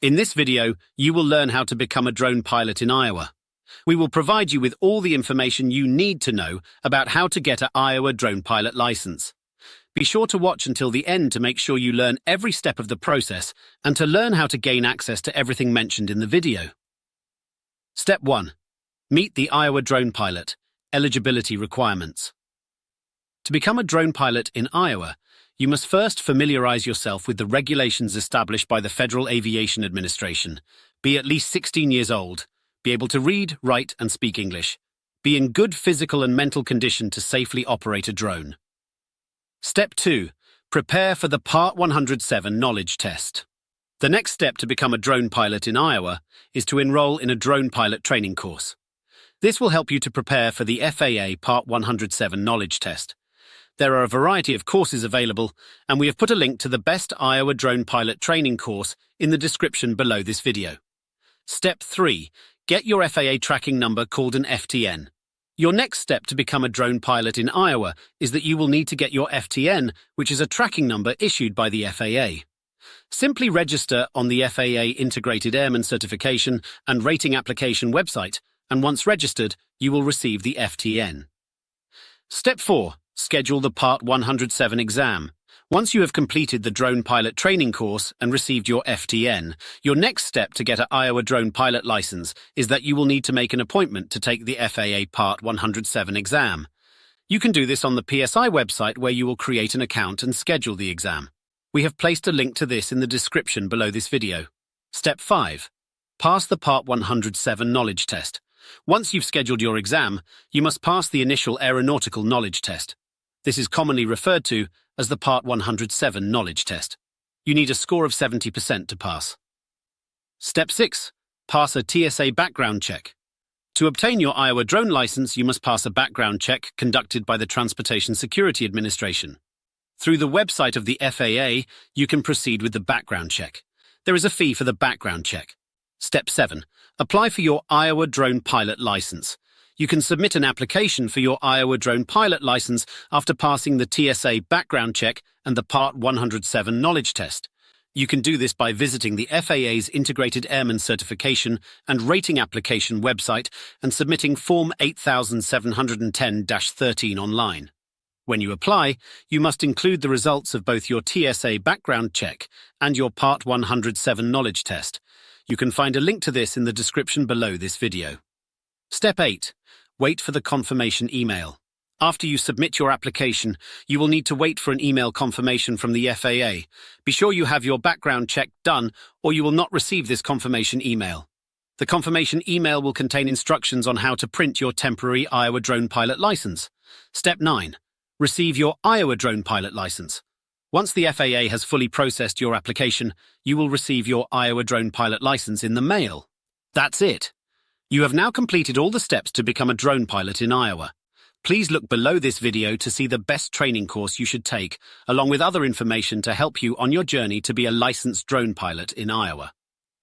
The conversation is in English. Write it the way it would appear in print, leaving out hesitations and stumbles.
In this video, you will learn how to become a drone pilot in Iowa. We will provide you with all the information you need to know about how to get an Iowa drone pilot license. Be sure to watch until the end to make sure you learn every step of the process and to learn how to gain access to everything mentioned in the video. Step 1. Meet the Iowa drone pilot. Eligibility requirements. To become a drone pilot in Iowa, you must first familiarize yourself with the regulations established by the Federal Aviation Administration. Be at least 16 years old, be able to read, write, and speak English. Be in good physical and mental condition to safely operate a drone. Step 2. Prepare for the Part 107 knowledge test. The next step to become a drone pilot in Iowa is to enroll in a drone pilot training course. This will help you to prepare for the FAA Part 107 knowledge test. There are a variety of courses available, and we have put a link to the best Iowa drone pilot training course in the description below this video. Step 3. Get your FAA tracking number called an FTN. Your next step to become a drone pilot in Iowa is that you will need to get your FTN, which is a tracking number issued by the FAA. Simply register on the FAA Integrated Airman Certification and Rating Application website, and once registered, you will receive the FTN. Step 4. Schedule the Part 107 exam. Once you have completed the drone pilot training course and received your FTN, your next step to get an Iowa drone pilot license is that you will need to make an appointment to take the FAA Part 107 exam. You can do this on the PSI website where you will create an account and schedule the exam. We have placed a link to this in the description below this video. Step 5. Pass the Part 107 knowledge test. Once you've scheduled your exam, you must pass the initial aeronautical knowledge test. This is commonly referred to as the Part 107 knowledge test. You need a score of 70% to pass. Step 6. Pass a TSA background check. To obtain your Iowa drone license, you must pass a background check conducted by the Transportation Security Administration. Through the website of the FAA, you can proceed with the background check. There is a fee for the background check. Step 7. Apply for your Iowa drone pilot license. You can submit an application for your Iowa drone pilot license after passing the TSA background check and the Part 107 knowledge test. You can do this by visiting the FAA's Integrated Airman Certification and Rating Application website and submitting Form 8710-13 online. When you apply, you must include the results of both your TSA background check and your Part 107 knowledge test. You can find a link to this in the description below this video. Step 8. Wait for the confirmation email. After you submit your application, you will need to wait for an email confirmation from the FAA. Be sure you have your background check done, or you will not receive this confirmation email. The confirmation email will contain instructions on how to print your temporary Iowa drone pilot license. Step 9. Receive your Iowa drone pilot license. Once the FAA has fully processed your application, you will receive your Iowa drone pilot license in the mail. That's it. You have now completed all the steps to become a drone pilot in Iowa. Please look below this video to see the best training course you should take, along with other information to help you on your journey to be a licensed drone pilot in Iowa.